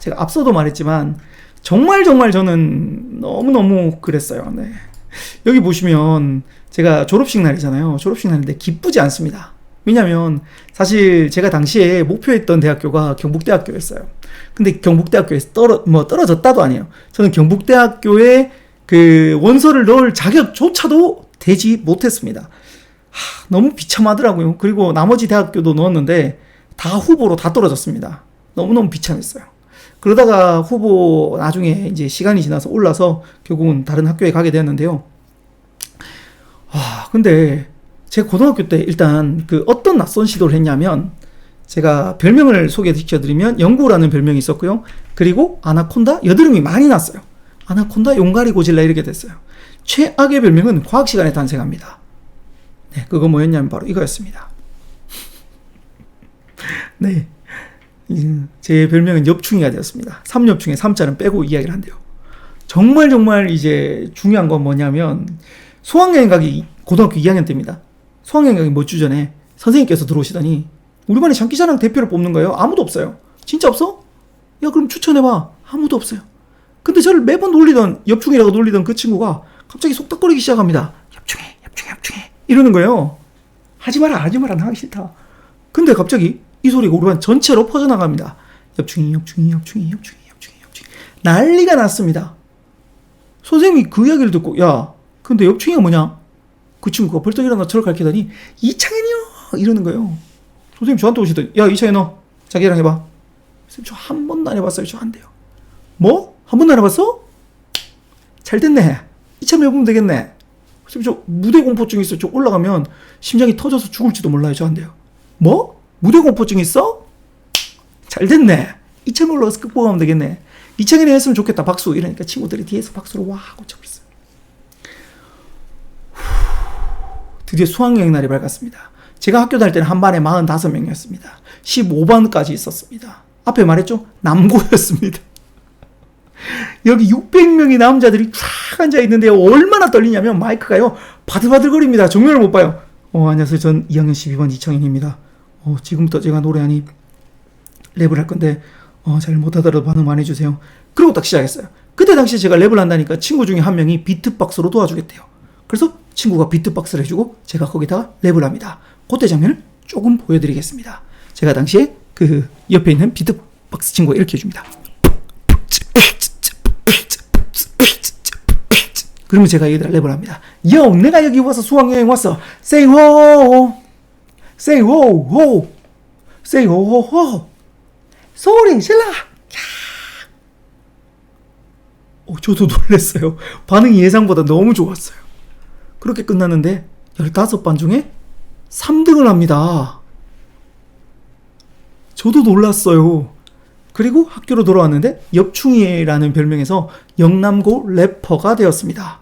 제가 앞서도 말했지만 정말 저는 너무너무 그랬어요. 네. 여기 보시면 제가 졸업식 날이잖아요. 졸업식 날인데 기쁘지 않습니다. 왜냐면 사실 제가 당시에 목표했던 대학교가 경북대학교였어요. 근데 경북대학교에서 떨어졌다도 아니에요. 저는 경북대학교에 그 원서를 넣을 자격조차도 되지 못했습니다. 너무 비참하더라고요. 그리고 나머지 대학교도 넣었는데 다 후보로 다 떨어졌습니다. 너무너무 비참했어요. 그러다가 후보 나중에 이제 시간이 지나서 올라서 결국은 다른 학교에 가게 되었는데요. 근데 제 고등학교 때 일단 그 어떤 낯선 시도를 했냐면, 제가 별명을 소개시켜드리면 영구라는 별명이 있었고요. 그리고 아나콘다, 여드름이 많이 났어요. 아나콘다, 용가리 고질라 이렇게 됐어요. 최악의 별명은 과학 시간에 탄생합니다. 네, 그거 뭐였냐면 바로 이거였습니다. 네, 제 별명은 엽충이가 되었습니다. 3엽충에 3자는 빼고 이야기를 한대요. 정말 이제 중요한 건 뭐냐면, 수학여행 가기 고등학교 2학년 때입니다. 수학여행 가기 몇 주 전에 선생님께서 들어오시더니 우리 반에 장기자랑 대표를 뽑는 거예요. 아무도 없어요. 진짜 없어? 야, 그럼 추천해봐. 아무도 없어요. 근데 저를 매번 놀리던, 엽충이라고 놀리던 그 친구가 갑자기 속닥거리기 시작합니다. 엽충해 이러는 거예요. 하지마라 나 하기 싫다. 근데 갑자기 이 소리가 우리 반 전체로 퍼져나갑니다. 엽충이 난리가 났습니다. 선생님이 그 이야기를 듣고, 야, 근데 엽충이가 뭐냐? 그 친구가 벌떡 일어나 저를 가르치더니 이창현이요 이러는 거예요. 선생님 저한테 오시더니, 야, 이창현 너 자기랑 해봐. 선생님 저 한 번도 안 해봤어요. 저 안 돼요. 뭐? 한 번도 안 해봤어? 잘 됐네. 이참에 해보면 되겠네. 선생님 저 무대 공포증 있어요. 저 올라가면 심장이 터져서 죽을지도 몰라요. 저 안 돼요. 뭐? 무대 공포증 있어? 잘 됐네. 이참에 올라가서 극복하면 되겠네. 이창현이 했으면 좋겠다. 박수. 이러니까 친구들이 뒤에서 박수로 와 하고 쳐버렸어요. 드디어 수학여행 날이 밝았습니다. 제가 학교 다닐 때는 한 반에 45명이었습니다. 15반까지 있었습니다. 앞에 말했죠? 남고였습니다. 여기 600명의 남자들이 쫙 앉아있는데 얼마나 떨리냐면 마이크가요 바들바들거립니다. 정면을 못 봐요. 안녕하세요. 전 2학년 12반 이창현입니다. 지금부터 제가 노래하니 랩을 할 건데 잘 못하더라도 반응 많이 해주세요. 그리고 딱 시작했어요. 그때 당시에 제가 랩을 한다니까 친구 중에 한 명이 비트박스로 도와주겠대요. 그래서 친구가 비트박스를 해주고 제가 거기다가 랩을 합니다. 그때 장면을 조금 보여드리겠습니다. 제가 당시에 그 옆에 있는 비트박스 친구가 이렇게 해줍니다. 그러면 제가 여기다 랩을 합니다. 요, 내가 여기 와서 수학여행 왔어. Say ho, say ho, ho, say ho, ho, ho. 소리 질러. 저도 놀랐어요. 반응이 예상보다 너무 좋았어요. 그렇게 끝났는데 15반 중에 3등을 합니다. 저도 놀랐어요. 그리고 학교로 돌아왔는데 엽충이라는 별명에서 영남고 래퍼가 되었습니다.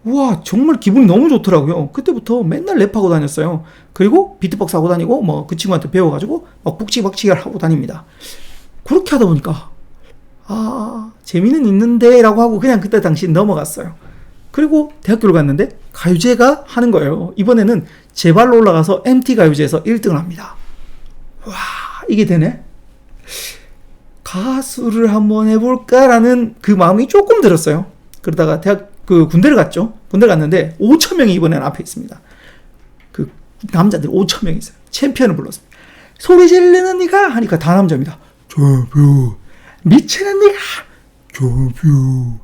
우와, 정말 기분이 너무 좋더라고요. 그때부터 맨날 랩하고 다녔어요. 그리고 비트박스 하고 다니고 그 친구한테 배워가지고 막 북치박치기를 하고 다닙니다. 그렇게 하다 보니까 재미는 있는데 라고 하고 그냥 그때 당시 넘어갔어요. 그리고 대학교를 갔는데 가요제가 하는 거예요. 이번에는 제 발로 올라가서 MT 가요제에서 1등을 합니다. 와, 이게 되네? 가수를 한번 해볼까라는 그 마음이 조금 들었어요. 그러다가 군대를 갔죠. 군대를 갔는데 5,000명이 이번에는 앞에 있습니다. 그 남자들 5,000명이 있어요. 챔피언을 불렀습니다. 소리 지르는 니가 하니까 다 남자입니다. 조뷰. 미치는 니가 조뷰.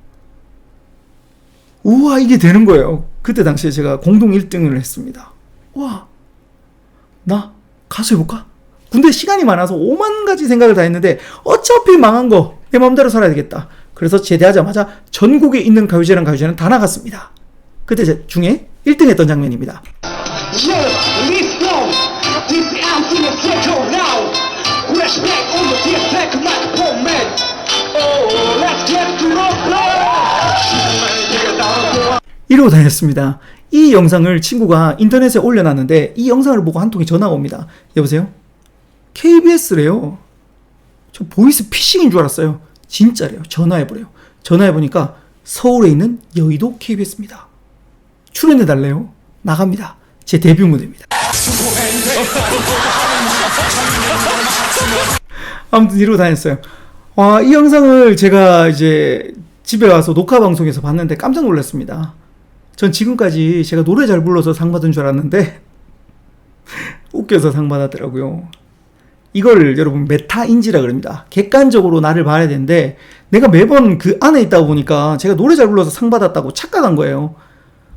우와, 이게 되는 거예요. 그때 당시에 제가 공동 1등을 했습니다. 와, 나 가수 해볼까? 군대 시간이 많아서 5만 가지 생각을 다 했는데 어차피 망한 거 내 마음대로 살아야 되겠다. 그래서 제대하자마자 전국에 있는 가요제랑 가요제는 다 나갔습니다. 그때 제 중에 1등 했던 장면입니다. 이러고 다녔습니다. 이 영상을 친구가 인터넷에 올려놨는데 이 영상을 보고 한 통의 전화가 옵니다. 여보세요? KBS래요. 저 보이스 피싱인 줄 알았어요. 진짜래요. 전화해보래요. 전화해보니까 서울에 있는 여의도 KBS입니다. 출연해달래요. 나갑니다. 제 데뷔 무대입니다. 아무튼 이러고 다녔어요. 이 영상을 제가 이제 집에 와서 녹화 방송에서 봤는데 깜짝 놀랐습니다. 전 지금까지 제가 노래 잘 불러서 상 받은 줄 알았는데 웃겨서 상 받았더라고요. 이걸 여러분 메타인지라 그럽니다. 객관적으로 나를 봐야 되는데 내가 매번 그 안에 있다 보니까 제가 노래 잘 불러서 상 받았다고 착각한 거예요.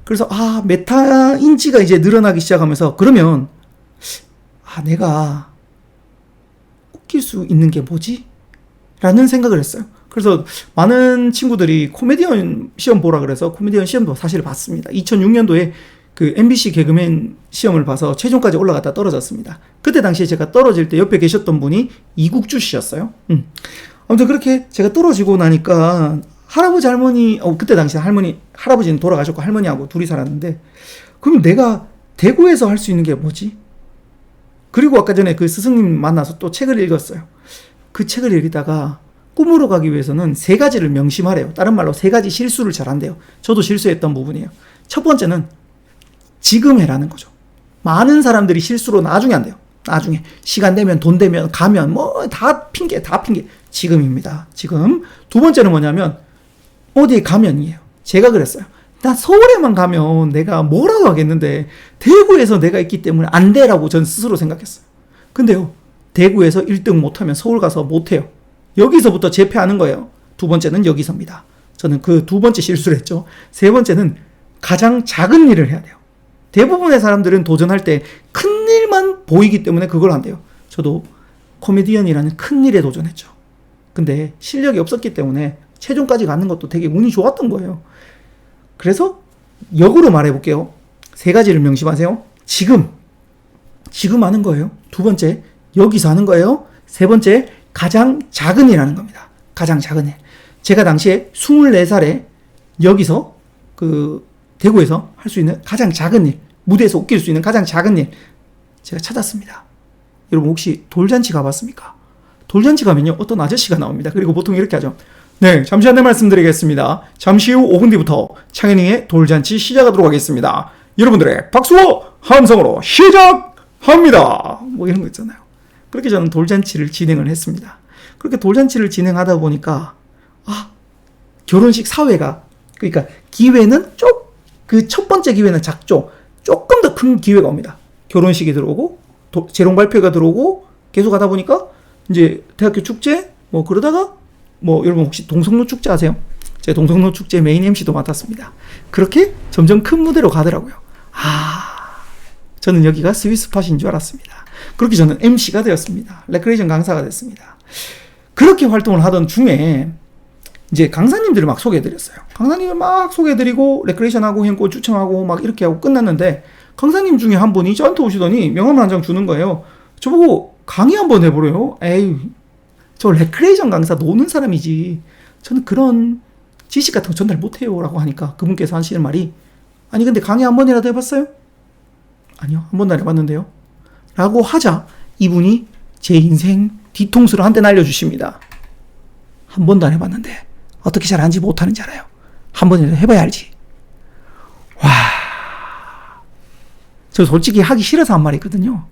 그래서 메타인지가 이제 늘어나기 시작하면서 그러면 내가 웃길 수 있는 게 뭐지? 라는 생각을 했어요. 그래서 많은 친구들이 코미디언 시험 보라 그래서 코미디언 시험도 사실 봤습니다. 2006년도에 그 MBC 개그맨 시험을 봐서 최종까지 올라갔다 떨어졌습니다. 그때 당시에 제가 떨어질 때 옆에 계셨던 분이 이국주 씨였어요. 아무튼 그렇게 제가 떨어지고 나니까 할아버지 할머니, 그때 당시에 할아버지는 돌아가셨고 할머니하고 둘이 살았는데, 그럼 내가 대구에서 할 수 있는 게 뭐지? 그리고 아까 전에 그 스승님 만나서 또 책을 읽었어요. 그 책을 읽다가 꿈으로 가기 위해서는 3가지를 명심하래요. 다른 말로 3가지 실수를 잘 한대요. 저도 실수했던 부분이에요. 첫 번째는 지금 해라는 거죠. 많은 사람들이 실수로 나중에 한대요. 나중에 시간 되면 돈 되면 가면 뭐 다 핑계. 지금입니다. 지금. 두 번째는 뭐냐면 어디에 가면이에요. 제가 그랬어요. 나 서울에만 가면 내가 뭐라도 하겠는데 대구에서 내가 있기 때문에 안 돼라고 전 스스로 생각했어요. 근데요, 대구에서 1등 못하면 서울 가서 못해요. 여기서부터 재패하는 거예요. 두 번째는 여기서입니다. 저는 그 두 번째 실수를 했죠. 세 번째는 가장 작은 일을 해야 돼요. 대부분의 사람들은 도전할 때 큰 일만 보이기 때문에 그걸 한대요. 저도 코미디언이라는 큰 일에 도전했죠. 근데 실력이 없었기 때문에 최종까지 가는 것도 되게 운이 좋았던 거예요. 그래서 역으로 말해볼게요. 3가지를 명심하세요. 지금 하는 거예요. 두 번째, 여기서 하는 거예요. 세 번째, 가장 작은 일 하는 겁니다. 가장 작은 일. 제가 당시에 24살에 여기서 대구에서 할 수 있는 가장 작은 일, 무대에서 웃길 수 있는 가장 작은 일 제가 찾았습니다. 여러분 혹시 돌잔치 가봤습니까? 돌잔치 가면요 어떤 아저씨가 나옵니다. 그리고 보통 이렇게 하죠. 네, 잠시 안내 말씀드리겠습니다. 잠시 후 5분 뒤부터 창현이의 돌잔치 시작하도록 하겠습니다. 여러분들의 박수와 함성으로 시작합니다. 뭐 이런 거 있잖아요. 그렇게 저는 돌잔치를 진행을 했습니다. 그렇게 돌잔치를 진행하다 보니까 결혼식 사회가, 그러니까 기회는 그 첫 번째 기회는 작죠. 조금 더 큰 기회가 옵니다. 결혼식이 들어오고 재롱 발표가 들어오고 계속 하다 보니까 이제 대학교 축제 그러다가 여러분 혹시 동성로 축제 아세요? 제가 동성로 축제 메인 MC도 맡았습니다. 그렇게 점점 큰 무대로 가더라고요. 저는 여기가 스위스팟인 줄 알았습니다. 그렇게 저는 MC가 되었습니다. 레크레이션 강사가 됐습니다. 그렇게 활동을 하던 중에 이제 강사님들을 막 소개해드렸어요. 강사님을 막 소개해드리고 레크레이션하고 행고 추첨하고 막 이렇게 하고 끝났는데 강사님 중에 한 분이 저한테 오시더니 명함을 한 장 주는 거예요. 저보고 강의 한번 해보래요. 에이, 저 레크레이션 강사 노는 사람이지 저는 그런 지식 같은 거 전달 못해요 라고 하니까 그분께서 하시는 말이, 아니 근데 강의 한 번이라도 해봤어요? 아니요, 한 번도 안 해봤는데요 라고 하자 이분이 제 인생 뒤통수를 한 대 날려주십니다. 한 번도 안 해봤는데 어떻게 잘하는지 못하는지 알아요. 한 번이라도 해봐야 알지. 와, 저 솔직히 하기 싫어서 한 말이거든요.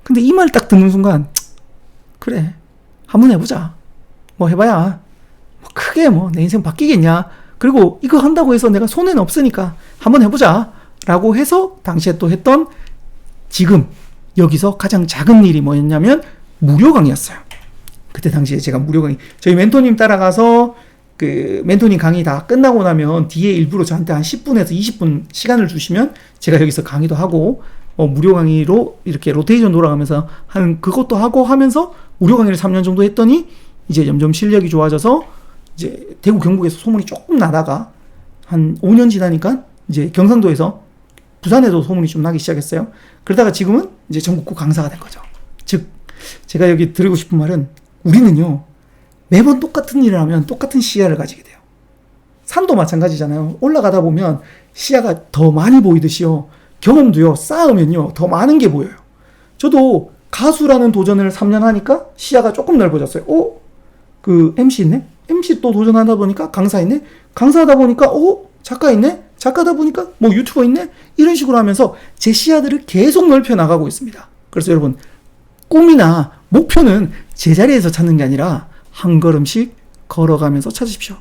근데 이 말 딱 듣는 순간 그래, 한번 해보자. 해봐야 크게 내 인생 바뀌겠냐. 그리고 이거 한다고 해서 내가 손해는 없으니까 한번 해보자 라고 해서 당시에 또 했던 지금 여기서 가장 작은 일이 뭐였냐면 무료 강의였어요. 그때 당시에 제가 무료 강의, 저희 멘토님 따라가서 그 멘토님 강의 다 끝나고 나면 뒤에 일부러 저한테 한 10분에서 20분 시간을 주시면 제가 여기서 강의도 하고 무료 강의로 이렇게 로테이션 돌아가면서 하는 그것도 하고 하면서 무료 강의를 3년 정도 했더니 이제 점점 실력이 좋아져서 이제 대구 경북에서 소문이 조금 나다가 한 5년 지나니까 이제 경상도에서 부산에도 소문이 좀 나기 시작했어요. 그러다가 지금은 이제 전국구 강사가 된 거죠. 즉 제가 여기 드리고 싶은 말은, 우리는요 매번 똑같은 일을 하면 똑같은 시야를 가지게 돼요. 산도 마찬가지잖아요. 올라가다 보면 시야가 더 많이 보이듯이요, 경험도요 쌓으면요 더 많은 게 보여요. 저도 가수라는 도전을 3년 하니까 시야가 조금 넓어졌어요. 그 MC 있네? MC 또 도전하다 보니까 강사 있네? 강사하다 보니까 작가 있네? 작가다 보니까 유튜버 있네? 이런 식으로 하면서 제 시야들을 계속 넓혀 나가고 있습니다. 그래서 여러분, 꿈이나 목표는 제자리에서 찾는 게 아니라 한 걸음씩 걸어가면서 찾으십시오.